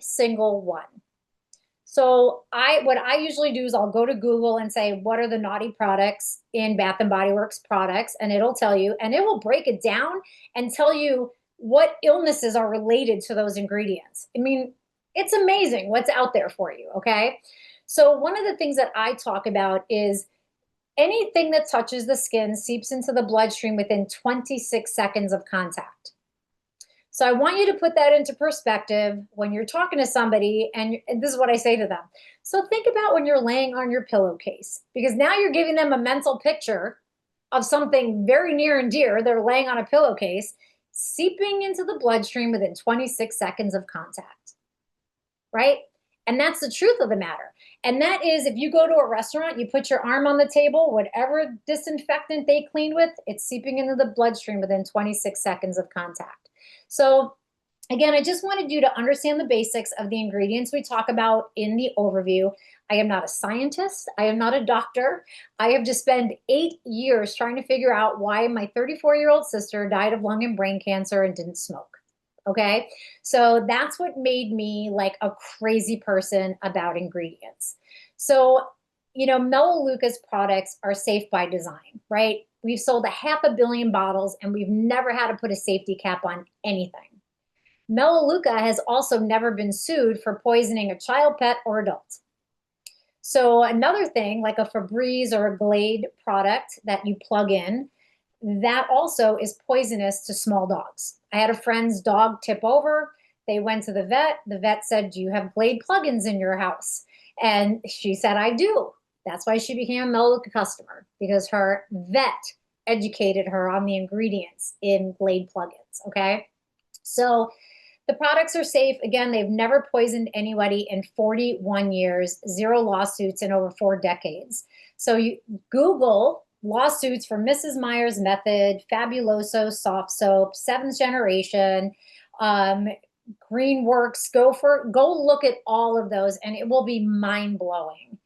single one. So what I usually do is I'll go to Google and say, what are the naughty products in Bath and Body Works products? And it'll tell you, and it will break it down and tell you what illnesses are related to those ingredients. I mean, it's amazing what's out there for you, okay? So one of the things that I talk about is anything that touches the skin seeps into the bloodstream within 26 seconds of contact. So I want you to put that into perspective when you're talking to somebody, and this is what I say to them. So think about when you're laying on your pillowcase, because now you're giving them a mental picture of something very near and dear. They're laying on a pillowcase, seeping into the bloodstream within 26 seconds of contact, right? And that's the truth of the matter. And that is, if you go to a restaurant, you put your arm on the table, whatever disinfectant they cleaned with, it's seeping into the bloodstream within 26 seconds of contact. So again, I just wanted you to understand the basics of the ingredients we talk about in the overview. I am not a scientist. I am not a doctor. I have just spent 8 years trying to figure out why my 34-year-old sister died of lung and brain cancer and didn't smoke. Okay, so that's what made me like a crazy person about ingredients. So, Melaleuca's products are safe by design, right? We've sold 500 million bottles and we've never had to put a safety cap on anything. Melaleuca has also never been sued for poisoning a child, pet, or adult. So another thing, like a Febreze or a Glade product that you plug in, that also is poisonous to small dogs. I had a friend's dog tip over. They went to the vet. The vet said, do you have Glade plugins in your house? And she said, I do. That's why she became a Melaleuca customer, because her vet educated her on the ingredients in Glade plugins, okay? So the products are safe. Again, they've never poisoned anybody in 41 years, 0 lawsuits in over 4 decades. So you Google lawsuits for Mrs. Meyer's Method, Fabuloso soft soap, 7th generation, Greenworks. Go look at all of those, and it will be mind blowing.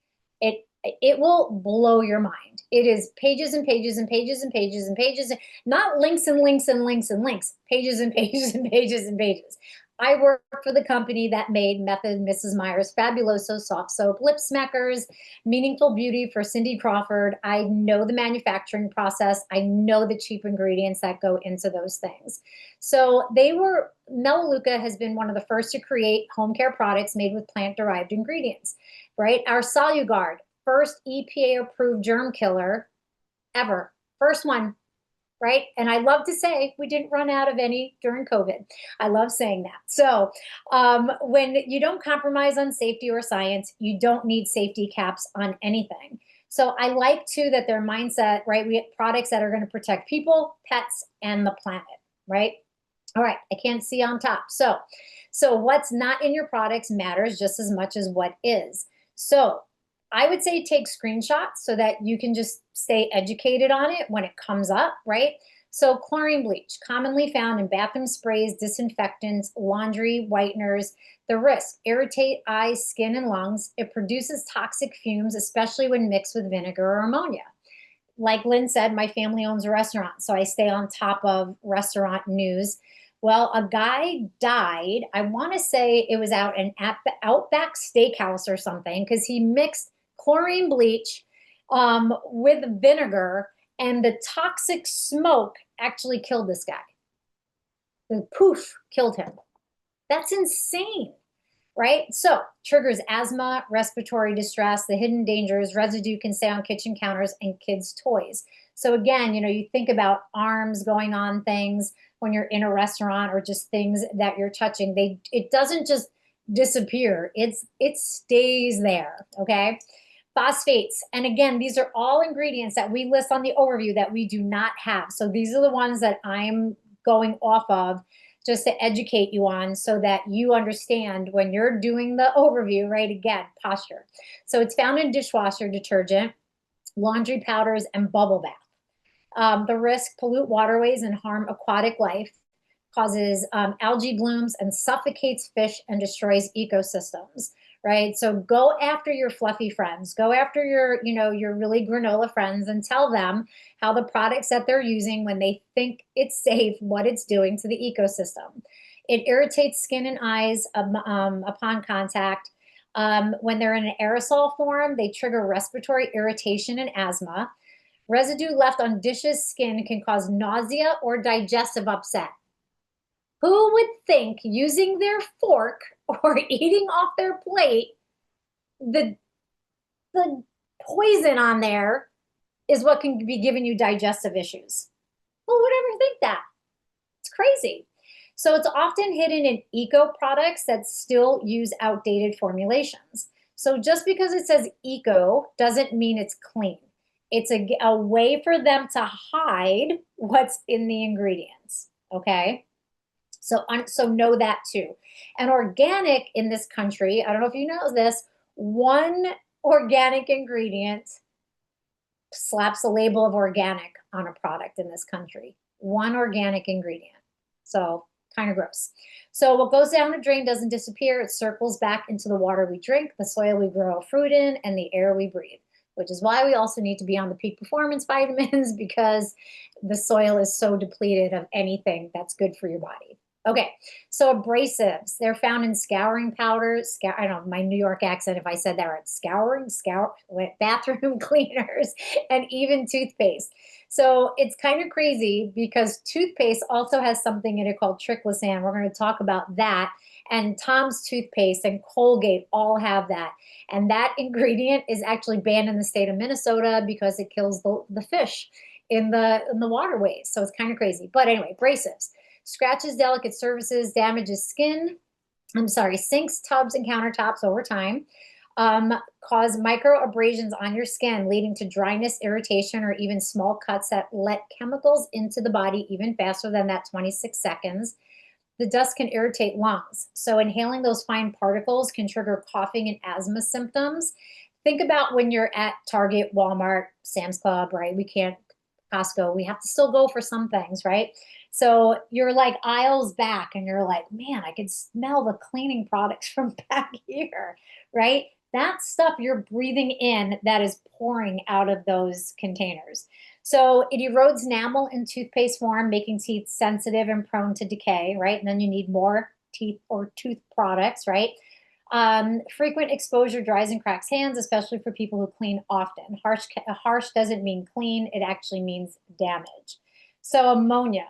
It will blow your mind. It is pages and pages and pages and pages and pages, not links and links and links and links, pages and pages and pages and pages. I work for the company that made Method, Mrs. Meyer's, Fabuloso soft soap, Lip Smackers, Meaningful Beauty for Cindy Crawford. I know the manufacturing process. I know the cheap ingredients that go into those things. So Melaleuca has been one of the first to create home care products made with plant-derived ingredients, right? Our Soluguard, first EPA-approved germ killer ever. First one, right? And I love to say we didn't run out of any during COVID. I love saying that. So when you don't compromise on safety or science, you don't need safety caps on anything. So I like too that their mindset, right? We have products that are going to protect people, pets, and the planet, right? All right, I can't see on top. So what's not in your products matters just as much as what is. So I would say take screenshots so that you can just stay educated on it when it comes up, right? So chlorine bleach, commonly found in bathroom sprays, disinfectants, laundry, whiteners. The risk, irritate eyes, skin, and lungs. It produces toxic fumes, especially when mixed with vinegar or ammonia. Like Lynn said, my family owns a restaurant, so I stay on top of restaurant news. Well, a guy died. I want to say it was out an Outback Steakhouse or something, because he mixed chlorine bleach with vinegar, and the toxic smoke actually killed this guy. The poof killed him. That's insane, right? So triggers asthma, respiratory distress, the hidden dangers, residue can stay on kitchen counters and kids' toys. So again, you think about arms going on things when you're in a restaurant, or just things that you're touching. It doesn't just disappear. It stays there, okay? Phosphates. And again, these are all ingredients that we list on the overview that we do not have. So these are the ones that I'm going off of just to educate you on, so that you understand when you're doing the overview, right? Again, posture. So it's found in dishwasher detergent, laundry powders, and bubble bath. The risk, pollute waterways and harm aquatic life, causes algae blooms and suffocates fish and destroys ecosystems, right? So go after your fluffy friends, go after your really granola friends, and tell them how the products that they're using, when they think it's safe, what it's doing to the ecosystem. It irritates skin and eyes upon contact. When they're in an aerosol form, they trigger respiratory irritation and asthma. Residue left on dishes, skin can cause nausea or digestive upset. Who would think using their fork or eating off their plate, the the poison on there is what can be giving you digestive issues? Who would ever think that? It's crazy. So it's often hidden in eco products that still use outdated formulations. So just because it says eco doesn't mean it's clean. It's a way for them to hide what's in the ingredients. Okay. So know that too. And organic in this country, I don't know if you know this, one organic ingredient slaps a label of organic on a product in this country. One organic ingredient. So kind of gross. So what goes down the drain doesn't disappear. It circles back into the water we drink, the soil we grow fruit in, and the air we breathe, which is why we also need to be on the peak performance vitamins because the soil is so depleted of anything that's good for your body. Okay, so abrasives, they're found in scouring powders, I don't know, my New York accent, if I said that right, bathroom cleaners, and even toothpaste. So it's kind of crazy because toothpaste also has something in it called triclosan. We're going to talk about that. And Tom's toothpaste and Colgate all have that. And that ingredient is actually banned in the state of Minnesota because it kills the fish in the waterways. So it's kind of crazy. But anyway, abrasives. Scratches delicate surfaces, damages skin, sinks, tubs, and countertops over time, cause micro abrasions on your skin, leading to dryness, irritation, or even small cuts that let chemicals into the body even faster than that 26 seconds. The dust can irritate lungs. So inhaling those fine particles can trigger coughing and asthma symptoms. Think about when you're at Target, Walmart, Sam's Club, right? We can't, Costco, we have to still go for some things, right? So you're like aisles back and you're like, man, I can smell the cleaning products from back here, right? That stuff you're breathing in that is pouring out of those containers. So it erodes enamel in toothpaste form, making teeth sensitive and prone to decay, right? And then you need more teeth or tooth products, right? Frequent exposure dries and cracks hands, especially for people who clean often. Harsh doesn't mean clean, it actually means damage. So ammonia,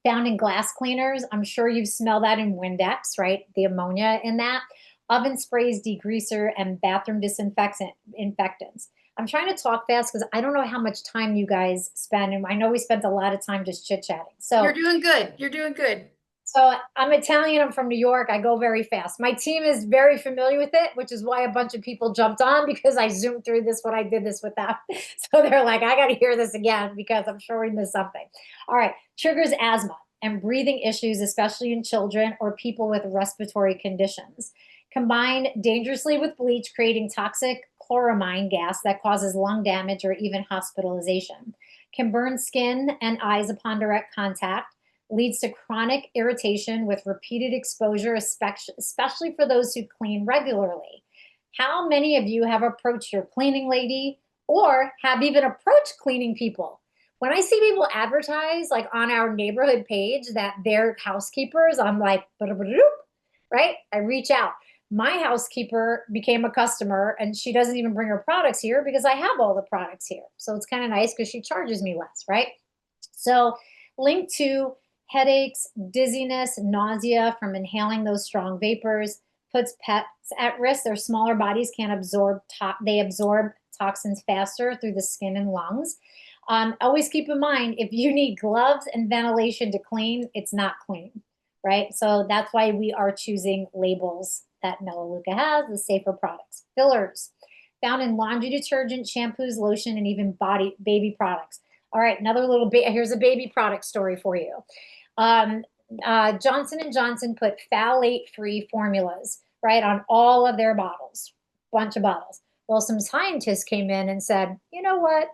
found in glass cleaners. I'm sure you've smelled that in Windex, right? The ammonia in that. Oven sprays, degreaser, and bathroom infectants. I'm trying to talk fast because I don't know how much time you guys spend. And I know we spent a lot of time just chit-chatting. So You're doing good. You're doing good. So I'm Italian, I'm from New York, I go very fast. My team is very familiar with it, which is why a bunch of people jumped on because I zoomed through this when I did this with them. So they're like, I got to hear this again because I'm sure we missed something. All right, triggers asthma and breathing issues, especially in children or people with respiratory conditions. Combined dangerously with bleach, creating toxic chloramine gas that causes lung damage or even hospitalization. Can burn skin and eyes upon direct contact, leads to chronic irritation with repeated exposure, especially for those who clean regularly. How many of you have approached your cleaning lady or have even approached cleaning people? When I see people advertise like on our neighborhood page that they're housekeepers, I'm like, right? I reach out. My housekeeper became a customer and she doesn't even bring her products here because I have all the products here. So it's kind of nice because she charges me less, right? So link to headaches, dizziness, nausea from inhaling those strong vapors, puts pets at risk. Their smaller bodies can't absorb, they absorb toxins faster through the skin and lungs. Always keep in mind, if you need gloves and ventilation to clean, it's not clean, right? So that's why we are choosing labels that Melaleuca has, the safer products. Fillers, found in laundry detergent, shampoos, lotion, and even baby products. All right, another little here's a baby product story for you. Johnson & Johnson put phthalate-free formulas, right, on all of their bottles, bunch of bottles. Well, some scientists came in and said, you know what?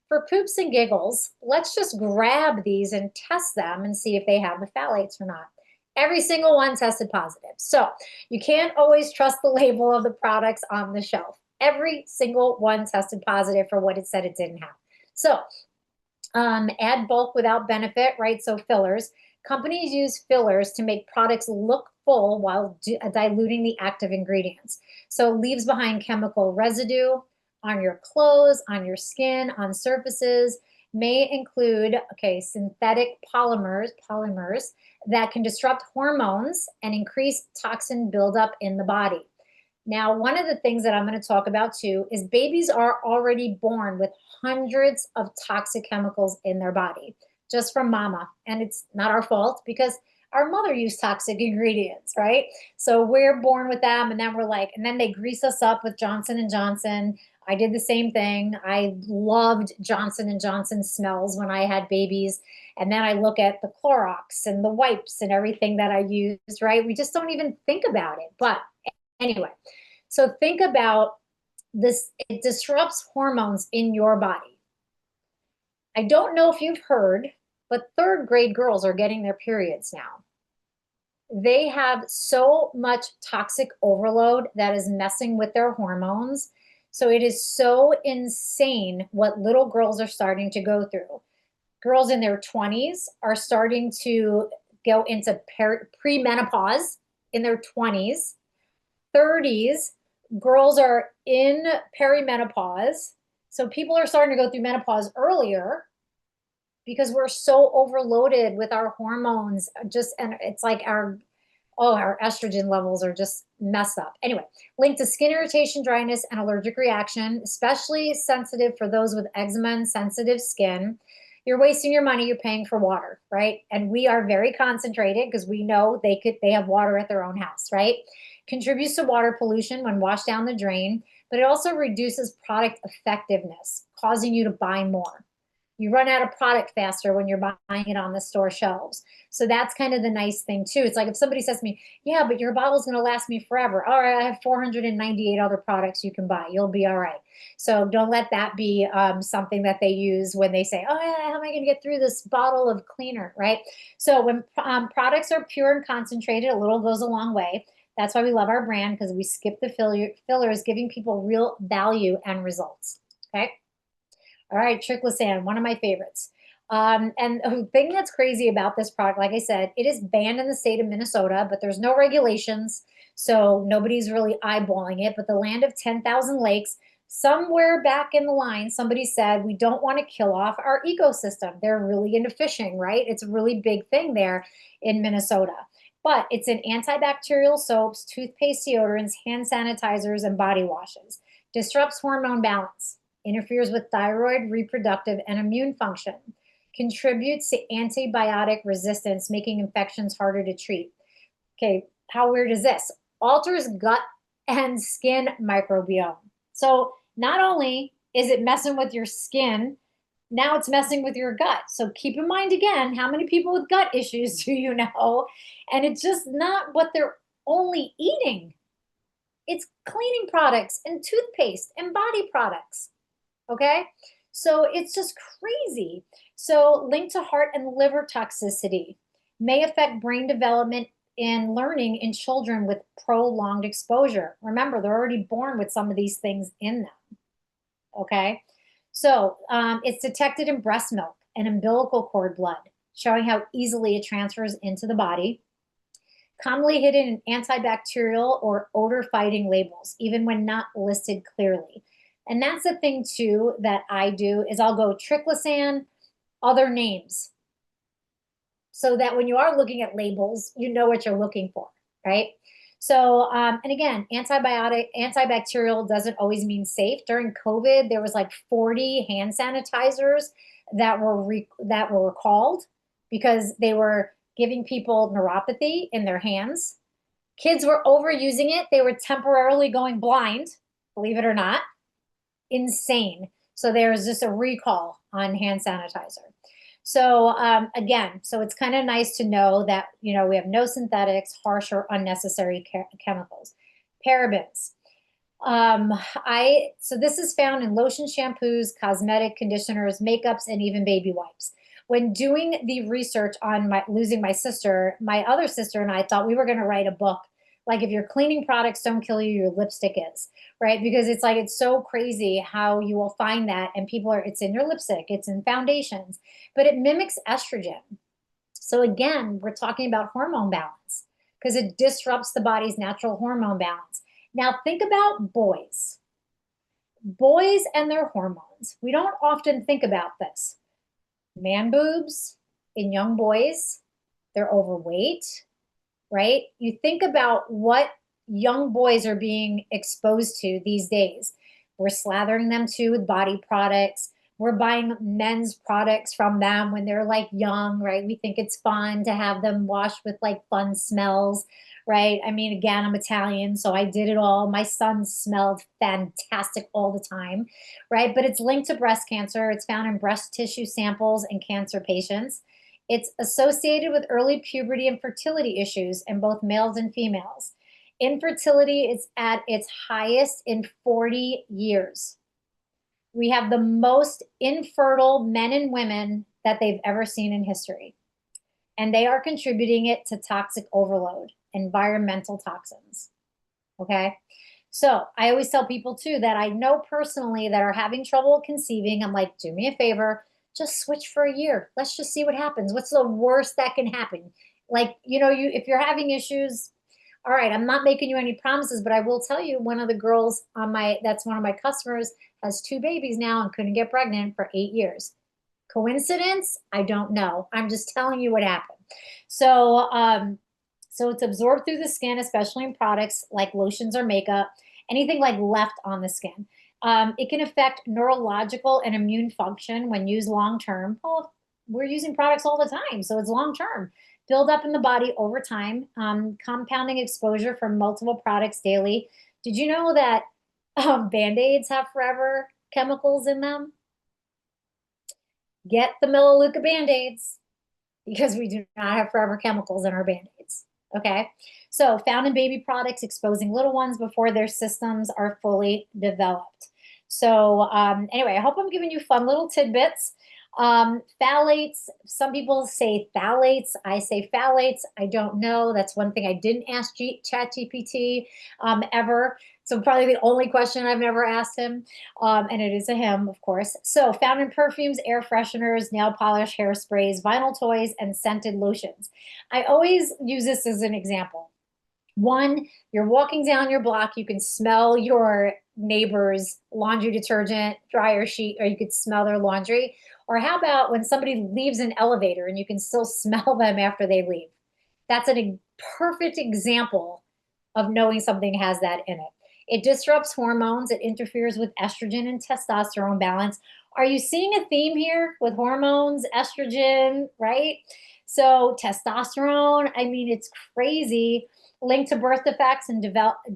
For poops and giggles, let's just grab these and test them and see if they have the phthalates or not. Every single one tested positive. So you can't always trust the label of the products on the shelf. Every single one tested positive for what it said it didn't have. So add bulk without benefit, right? So fillers. Companies use fillers to make products look full while diluting the active ingredients. So it leaves behind chemical residue on your clothes, on your skin, on surfaces, may include, okay, synthetic polymers that can disrupt hormones and increase toxin buildup in the body. Now, one of the things that I'm going to talk about too is babies are already born with hundreds of toxic chemicals in their body just from mama. And it's not our fault because our mother used toxic ingredients, right? So we're born with them and then we're like, and then they grease us up with Johnson and Johnson. I did the same thing. I loved Johnson and Johnson smells when I had babies. And then I look at the Clorox and the wipes and everything that I used, right? We just don't even think about it. But anyway, so think about this. It disrupts hormones in your body. I don't know if you've heard, but third grade girls are getting their periods now. They have so much toxic overload that is messing with their hormones. So it is so insane what little girls are starting to go through. Girls in their 20s are starting to go into premenopause in their 20s. 30s, girls are in perimenopause. So people are starting to go through menopause earlier because we're so overloaded with our hormones. And it's like our estrogen levels are just messed up. Anyway, linked to skin irritation, dryness, and allergic reaction, especially sensitive for those with eczema and sensitive skin. You're wasting your money, you're paying for water, right? And we are very concentrated because we know they have water at their own house, right? Contributes to water pollution when washed down the drain, but it also reduces product effectiveness, causing you to buy more. You run out of product faster when you're buying it on the store shelves. So that's kind of the nice thing too. It's like if somebody says to me, yeah, but your bottle's going to last me forever. All right, I have 498 other products you can buy. You'll be all right. So don't let that be something that they use when they say, oh yeah, how am I going to get through this bottle of cleaner, right? So when products are pure and concentrated, a little goes a long way. That's why we love our brand, because we skip the fillers, giving people real value and results, okay? All right, triclosan, one of my favorites. And the thing that's crazy about this product, like I said, it is banned in the state of Minnesota, but there's no regulations, so nobody's really eyeballing it. But the land of 10,000 lakes, somewhere back in the line, somebody said, we don't want to kill off our ecosystem. They're really into fishing, right? It's a really big thing there in Minnesota. But it's in antibacterial soaps, toothpaste, deodorants, hand sanitizers, and body washes. Disrupts hormone balance. Interferes with thyroid, reproductive, and immune function. Contributes to antibiotic resistance, making infections harder to treat. Okay, how weird is this? Alters gut and skin microbiome. So not only is it messing with your skin, now it's messing with your gut. So keep in mind again, how many people with gut issues do you know? And it's just not what they're only eating. It's cleaning products and toothpaste and body products. Okay, so it's just crazy. So linked to heart and liver toxicity, may affect brain development and learning in children with prolonged exposure. Remember, they're already born with some of these things in them. Okay, so it's detected in breast milk and umbilical cord blood, showing how easily it transfers into the body. Commonly hidden in antibacterial or odor fighting labels, even when not listed clearly. And that's the thing too that I do is I'll go triclosan, other names, so that when you are looking at labels, you know what you're looking for, right? So, and again, antibacterial doesn't always mean safe. During COVID, there was like 40 hand sanitizers that were recalled because they were giving people neuropathy in their hands. Kids were overusing it. They were temporarily going blind, believe it or not. Insane. So there's just a recall on hand sanitizer. So again, so it's kind of nice to know that, you know, we have no synthetics, harsh or unnecessary chemicals. Parabens. So this is found in lotion, shampoos, cosmetic conditioners, makeups, and even baby wipes. When doing the research on losing my sister, my other sister and I thought we were going to write a book. Like if your cleaning products don't kill you, your lipstick is, right? Because it's like, it's so crazy how you will find that and people are, it's in your lipstick, it's in foundations, but it mimics estrogen. So again, we're talking about hormone balance because it disrupts the body's natural hormone balance. Now think about boys and their hormones. We don't often think about this. Man boobs in young boys, they're overweight, right? You think about what young boys are being exposed to these days. We're slathering them too with body products. We're buying men's products from them when they're like young, right? We think it's fun to have them washed with like fun smells, right? I mean, again, I'm Italian, so I did it all. My son smelled fantastic all the time, right? But it's linked to breast cancer. It's found in breast tissue samples in cancer patients. It's associated with early puberty and fertility issues in both males and females. Infertility is at its highest in 40 years. We have the most infertile men and women that they've ever seen in history. And they are contributing it to toxic overload, environmental toxins. Okay. So I always tell people too that I know personally that are having trouble conceiving. I'm like, do me a favor, just switch for a year. Let's just see what happens. What's the worst that can happen? Like, if you're having issues, all right, I'm not making you any promises, but I will tell you one of the girls that's one of my customers has 2 babies now and couldn't get pregnant for 8 years. Coincidence? I don't know. I'm just telling you what happened. So it's absorbed through the skin, especially in products like lotions or makeup, anything like left on the skin. It can affect neurological and immune function when used long term. Well, we're using products all the time, so it's long term. Build up in the body over time, compounding exposure from multiple products daily. Did you know that Band-Aids have forever chemicals in them? Get the Melaleuca Band-Aids because we do not have forever chemicals in our Band-Aids. Okay, so found in baby products exposing little ones before their systems are fully developed. So anyway, I hope I'm giving you fun little tidbits. Phthalates, some people say phthalates. I say phthalates. I don't know. That's one thing I didn't ask ChatGPT ever. So probably the only question I've never asked him. And it is a him, of course. So found in perfumes, air fresheners, nail polish, hairsprays, vinyl toys, and scented lotions. I always use this as an example. One, you're walking down your block, you can smell your neighbor's laundry detergent, dryer sheet, or you could smell their laundry. Or how about when somebody leaves an elevator and you can still smell them after they leave? That's a perfect example of knowing something has that in it. It disrupts hormones. It interferes with estrogen and testosterone balance. Are you seeing a theme here with hormones, estrogen, right? So testosterone, I mean, it's crazy. Linked to birth defects and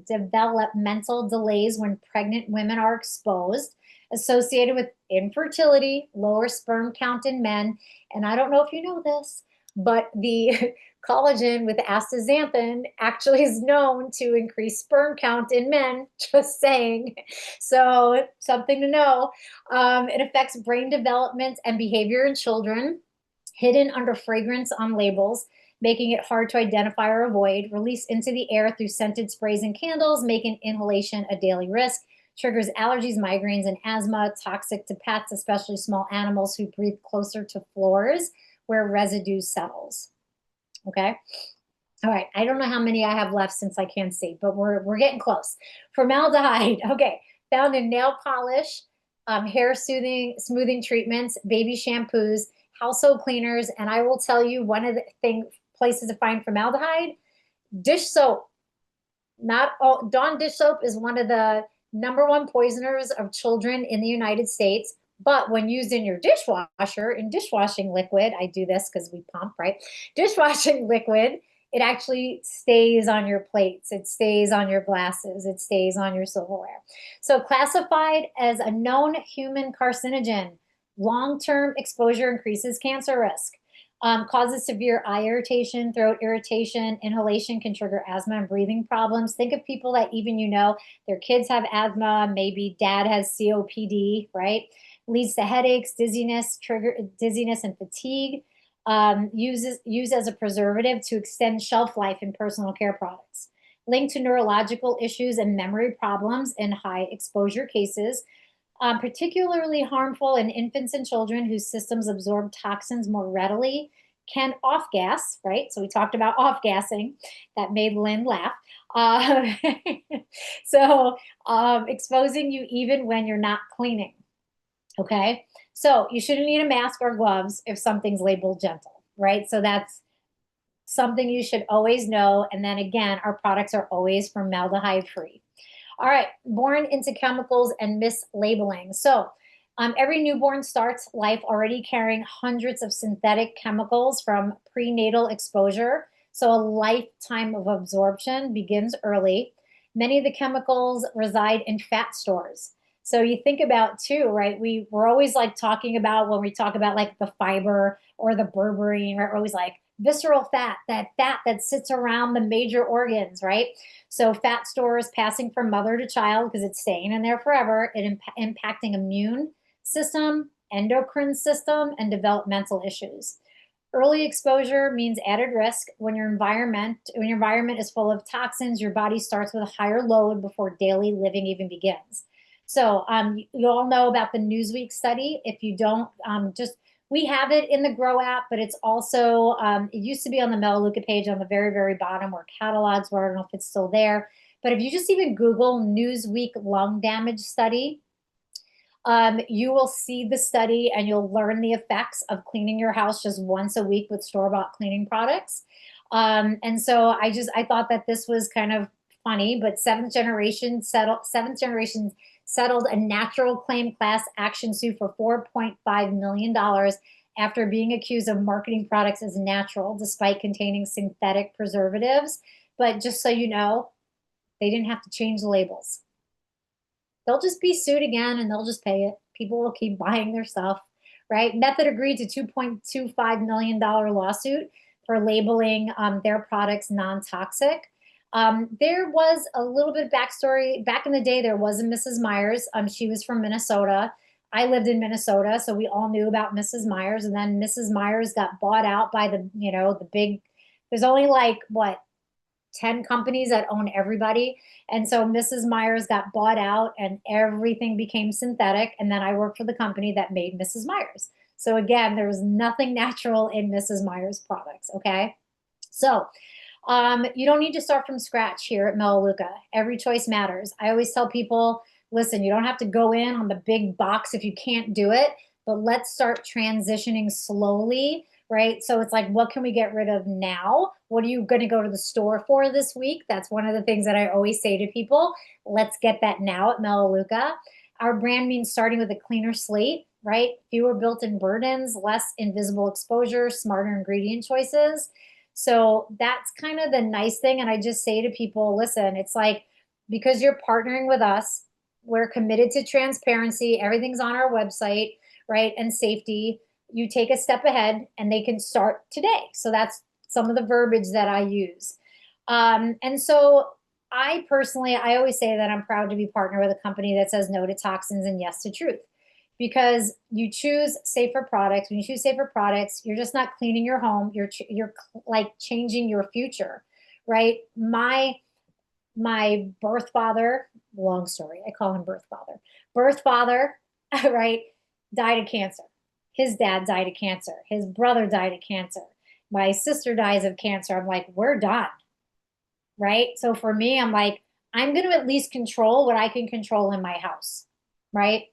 developmental delays when pregnant women are exposed, associated with infertility, lower sperm count in men. And I don't know if you know this, but the collagen with astaxanthin actually is known to increase sperm count in men, just saying. So something to know. It affects brain development and behavior in children, hidden under fragrance on labels, making it hard to identify or avoid, released into the air through scented sprays and candles, making inhalation a daily risk, triggers allergies, migraines, and asthma, toxic to pets, especially small animals who breathe closer to floors where residue settles. Okay. All right. I don't know how many I have left since I can't see, but we're getting close. Formaldehyde. Okay. Found in nail polish, hair smoothing treatments, baby shampoos, household cleaners, and I will tell you one of the places to find formaldehyde, dish soap. Not all, Dawn dish soap is one of the #1 poisoners of children in the United States. But when used in your dishwasher, in dishwashing liquid, I do this because we pump, right? Dishwashing liquid, it actually stays on your plates. It stays on your glasses. It stays on your silverware. So classified as a known human carcinogen, long-term exposure increases cancer risk. Causes severe eye irritation, throat irritation, inhalation can trigger asthma and breathing problems. Think of people that even their kids have asthma, maybe dad has COPD, right? Leads to headaches, dizziness, dizziness and fatigue. Used as a preservative to extend shelf life in personal care products. Linked to neurological issues and memory problems in high exposure cases. Particularly harmful in infants and children whose systems absorb toxins more readily. can off gas, right? So we talked about off gassing. That made Lynn laugh. Uh, so exposing you even when you're not cleaning. Okay. So you shouldn't need a mask or gloves if something's labeled gentle, right? So that's something you should always know. And then again, our products are always formaldehyde free. All right, born into chemicals and mislabeling. So every newborn starts life already carrying hundreds of synthetic chemicals from prenatal exposure. So a lifetime of absorption begins early. Many of the chemicals reside in fat stores. So you think about too, right? We're always like talking about when we talk about like the fiber or the berberine, right? We're always like visceral fat that sits around the major organs, right? So fat stores passing from mother to child because it's staying in there forever, impacting immune system, endocrine system, and developmental issues. Early exposure means added risk. When your environment is full of toxins, your body starts with a higher load before daily living even begins. So you all know about the Newsweek study. If you don't, just we have it in the Grow app, but it's also it used to be on the Melaleuca page on the very, very bottom where catalogs were. I don't know if it's still there, but if you just even Google Newsweek lung damage study, you will see the study and you'll learn the effects of cleaning your house just once a week with store-bought cleaning products. And so I thought that this was kind of funny, but seventh generation settled a natural claim class action suit for $4.5 million after being accused of marketing products as natural despite containing synthetic preservatives. But just so you know, they didn't have to change the labels. They'll just be sued again and they'll just pay it. People will keep buying their stuff, right? Method agreed to $2.25 million lawsuit for labeling their products non-toxic. There was a little bit of backstory. Back in the day, there was a Mrs. Myers. She was from Minnesota. I lived in Minnesota, so we all knew about Mrs. Myers. And then Mrs. Myers got bought out by the big, there's only like, what, 10 companies that own everybody. And so Mrs. Myers got bought out and everything became synthetic. And then I worked for the company that made Mrs. Myers. So again, there was nothing natural in Mrs. Myers products. Okay. So you don't need to start from scratch here at Melaleuca. Every choice matters. I always tell people, listen, you don't have to go in on the big box if you can't do it, but let's start transitioning slowly, right? So it's like, what can we get rid of now? What are you going to go to the store for this week? That's one of the things that I always say to people. Let's get that now at Melaleuca. Our brand means starting with a cleaner slate, right? Fewer built-in burdens, less invisible exposure, smarter ingredient choices. So that's kind of the nice thing. And I just say to people, listen, it's like, because you're partnering with us, we're committed to transparency. Everything's on our website, right? And safety. You take a step ahead and they can start today. So that's some of the verbiage that I use. And so I always say that I'm proud to be partnered with a company that says no to toxins and yes to truth. Because you choose safer products. When you choose safer products, you're just not cleaning your home. You're like changing your future, right? My birth father, long story. I call him birth father, right? Died of cancer. His dad died of cancer. His brother died of cancer. My sister dies of cancer. I'm like, we're done, right? So for me, I'm like, I'm going to at least control what I can control in my house, right?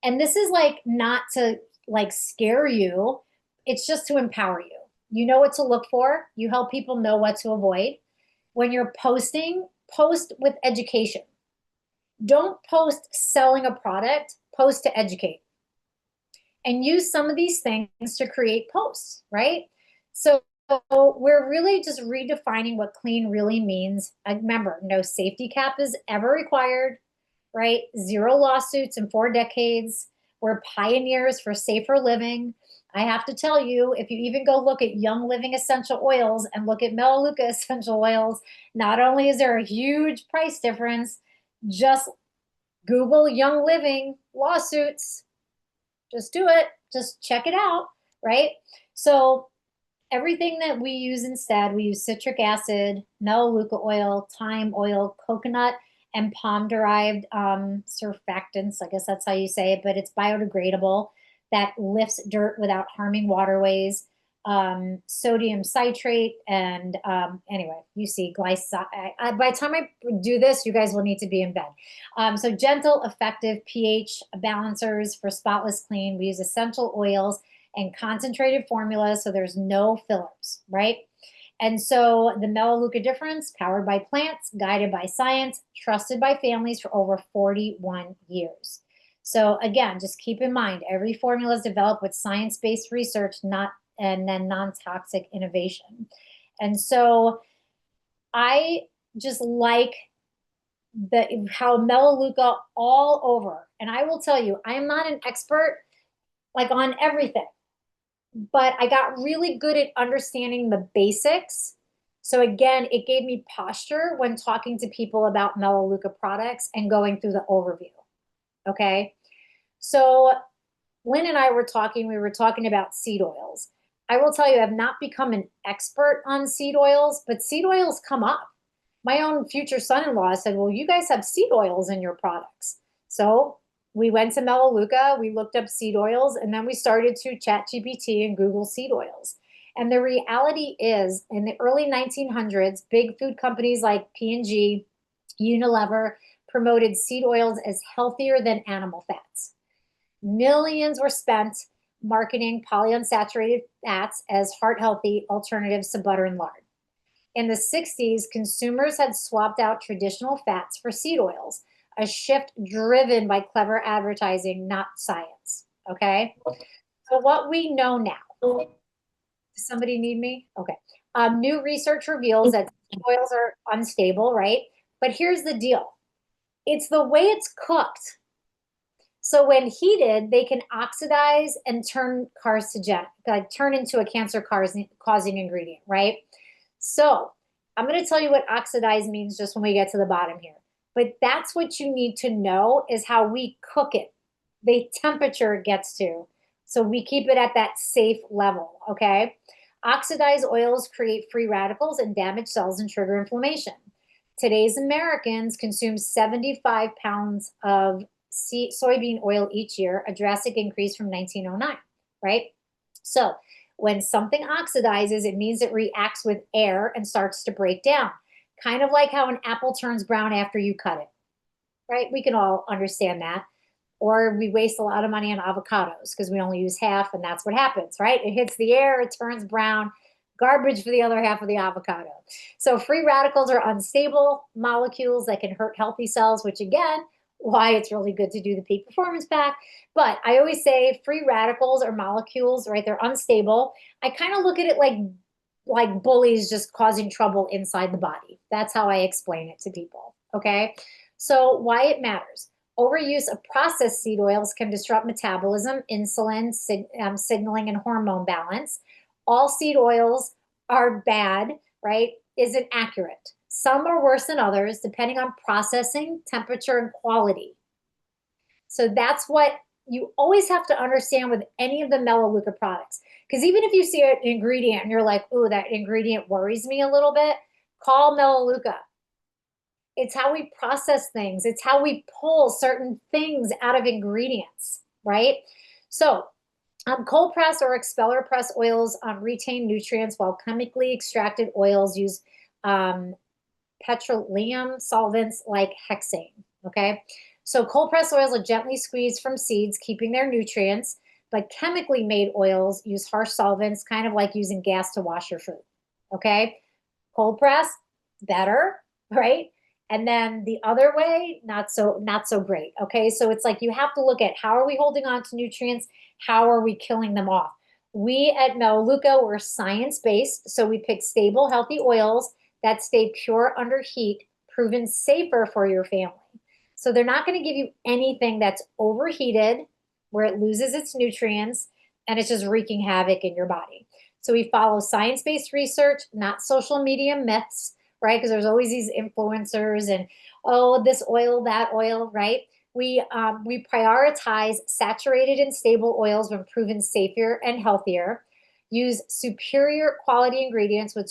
And this is like not to like scare you. It's just to empower you. You know what to look for. You help people know what to avoid. When you're posting, post with education. Don't post selling a product, post to educate. And use some of these things to create posts, right? So we're really just redefining what clean really means. Remember, no safety cap is ever required, right? 0 lawsuits in 4 decades. We're pioneers for safer living. I have to tell you, if you even go look at Young Living essential oils and look at Melaleuca essential oils, not only is there a huge price difference, just Google Young Living lawsuits. Just do it. Just check it out, right? So everything that we use instead, we use citric acid, Melaleuca oil, thyme oil, coconut, and palm-derived surfactants. I guess that's how you say it, but it's biodegradable. That lifts dirt without harming waterways. sodium citrate, and anyway, you see glycol. By the time I do this, you guys will need to be in bed. So gentle, effective pH balancers for spotless clean. We use essential oils and concentrated formulas, so there's no fillers, right? And so the Melaleuca difference, powered by plants, guided by science, trusted by families for over 41 years. So again, just keep in mind, every formula is developed with science-based research, not and then non-toxic innovation. And so I just like how Melaleuca all over. And I will tell you, I am not an expert like on everything, but I got really good at understanding the basics. So again, it gave me posture when talking to people about Melaleuca products and going through the overview. Okay. So Lynn and I were talking, we were talking about seed oils. I will tell you, I've not become an expert on seed oils, but seed oils come up. My own future son-in-law said, well, you guys have seed oils in your products. So we went to Melaleuca, we looked up seed oils, and then we started to chat GPT and Google seed oils. And the reality is, in the early 1900s, big food companies like P&G, Unilever promoted seed oils as healthier than animal fats. Millions were spent marketing polyunsaturated fats as heart-healthy alternatives to butter and lard. In the 60s, consumers had swapped out traditional fats for seed oils, a shift driven by clever advertising, not science. Okay? So what we know now. Does somebody need me? Okay. New research reveals that seed oils are unstable, right? But here's the deal. It's the way it's cooked. So when heated, they can oxidize and turn carcinogenic, like turn into a cancer-causing ingredient, right? So I'm going to tell you what oxidize means just when we get to the bottom here. But that's what you need to know is how we cook it, the temperature it gets to. So we keep it at that safe level, okay? Oxidized oils create free radicals and damage cells and trigger inflammation. Today's Americans consume 75 pounds of soybean oil each year, a drastic increase from 1909, right? So when something oxidizes, it means it reacts with air and starts to break down, kind of like how an apple turns brown after you cut it, right? We can all understand that. Or we waste a lot of money on avocados because we only use half, and that's what happens, right? It hits the air, it turns brown, garbage for the other half of the avocado. So free radicals are unstable molecules that can hurt healthy cells, which again, why it's really good to do the peak performance pack. But I always say free radicals are molecules, right? They're unstable. I kind of look at it like bullies just causing trouble inside the body. That's how I explain it to people, okay? So why it matters. Overuse of processed seed oils can disrupt metabolism, insulin, signaling, and hormone balance. All seed oils are bad, right? Isn't accurate. Some are worse than others, depending on processing, temperature, and quality. So that's what you always have to understand with any of the Melaleuca products. Because even if you see an ingredient and you're like, oh, that ingredient worries me a little bit, call Melaleuca. It's how we process things. It's how we pull certain things out of ingredients, right? So cold press or expeller press oils retain nutrients, while chemically extracted oils use petroleum solvents like hexane, okay? So cold press oils are gently squeezed from seeds, keeping their nutrients, but chemically made oils use harsh solvents, kind of like using gas to wash your food, okay? Cold press, better, right? And then the other way, not so great, okay? So it's like you have to look at how are we holding on to nutrients? How are we killing them off? We at Melaleuca, we're science-based, so we pick stable, healthy oils that stay pure under heat, proven safer for your family. So they're not going to give you anything that's overheated, where it loses its nutrients, and it's just wreaking havoc in your body. So we follow science-based research, not social media myths, right? Because there's always these influencers and, oh, this oil, that oil, right? We prioritize saturated and stable oils when proven safer and healthier. Use superior quality ingredients with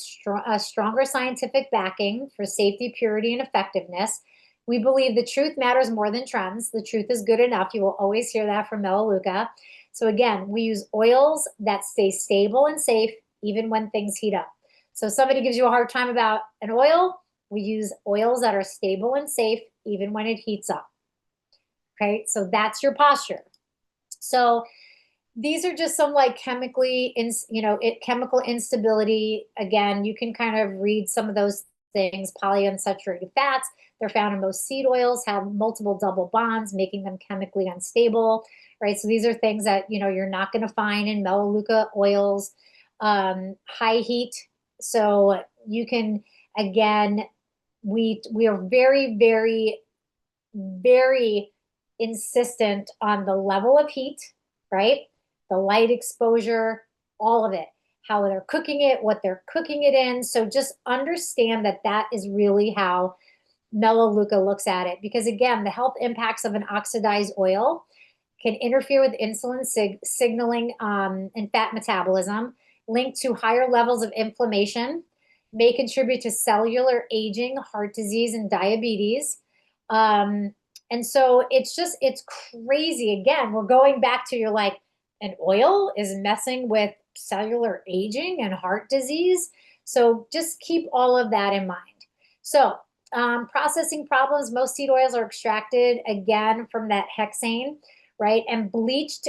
stronger scientific backing for safety, purity, and effectiveness. We believe the truth matters more than trends. The truth is good enough. You will always hear that from Melaleuca. So again, we use oils that stay stable and safe, even when things heat up. So somebody gives you a hard time about an oil, we use oils that are stable and safe even when it heats up. Okay, so that's your posture. So these are just some like chemical instability. Again, you can kind of read some of those things. Polyunsaturated fats, they're found in most seed oils, have multiple double bonds, making them chemically unstable, right? So these are things that, you're not going to find in Melaleuca oils. High heat. So you can, again, we are very, very, very insistent on the level of heat, right? The light exposure, all of it, how they're cooking it, what they're cooking it in. So just understand that that is really how Melaleuca looks at it. Because again, the health impacts of an oxidized oil can interfere with insulin signaling and fat metabolism, linked to higher levels of inflammation, may contribute to cellular aging, heart disease, and diabetes. And so it's crazy. Again, we're going back to, you're like, an oil is messing with cellular aging and heart disease. So just keep all of that in mind. So processing problems, most seed oils are extracted, again, from that hexane, right? And bleached,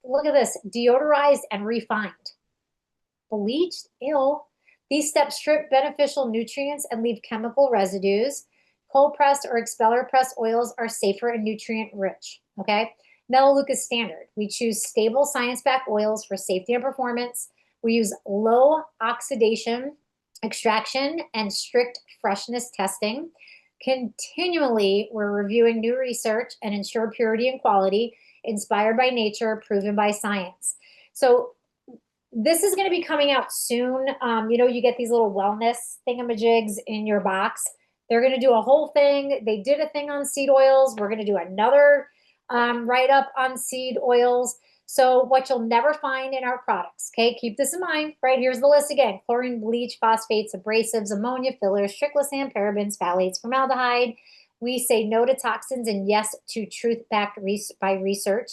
look at this, deodorized and refined. Bleached, ew. These steps strip beneficial nutrients and leave chemical residues. Cold pressed or expeller pressed oils are safer and nutrient rich. Okay. Melaleuca standard. We choose stable science-backed oils for safety and performance. We use low oxidation extraction and strict freshness testing. Continually, we're reviewing new research and ensure purity and quality, inspired by nature, proven by science. So this is going to be coming out soon. You get these little wellness thingamajigs in your box. They're going to do a whole thing. They did a thing on seed oils. We're going to do another write-up on seed oils. So what you'll never find in our products, okay? Keep this in mind, right? Here's the list again. Chlorine, bleach, phosphates, abrasives, ammonia, fillers, triclosan, parabens, phthalates, formaldehyde. We say no to toxins and yes to truth-backed by research.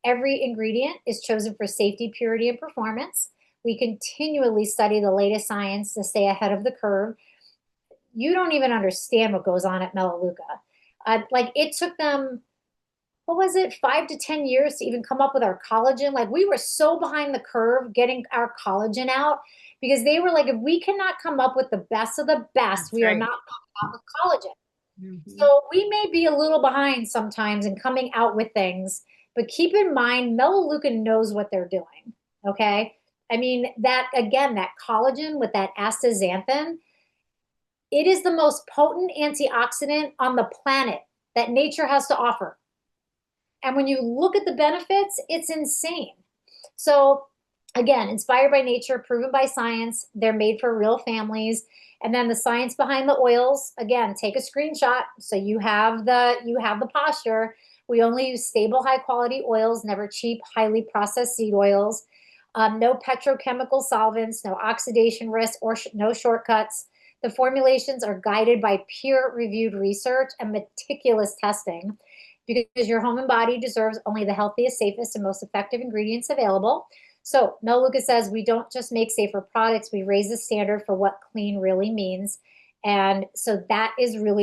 Every ingredient is chosen for safety, purity, and performance. We continually study the latest science to stay ahead of the curve. You don't even understand what goes on at Melaleuca. Like it took them, what was it, 5 to 10 years to even come up with our collagen. Like we were so behind the curve getting our collagen out because they were like, if we cannot come up with the best of the best, That's we are right. not coming out with collagen. Mm-hmm. So we may be a little behind sometimes in coming out with things, but keep in mind, Melaleuca knows what they're doing. Okay. I mean, that again, that collagen with that astaxanthin, it is the most potent antioxidant on the planet that nature has to offer. And when you look at the benefits, it's insane. So again, inspired by nature, proven by science, they're made for real families. And then the science behind the oils, again, take a screenshot so you have the posture. We only use stable, high quality oils, never cheap, highly processed seed oils. No petrochemical solvents, no oxidation risk, or no shortcuts. The formulations are guided by peer-reviewed research and meticulous testing because your home and body deserves only the healthiest, safest, and most effective ingredients available. So Melaleuca says we don't just make safer products, we raise the standard for what clean really means. And so that is really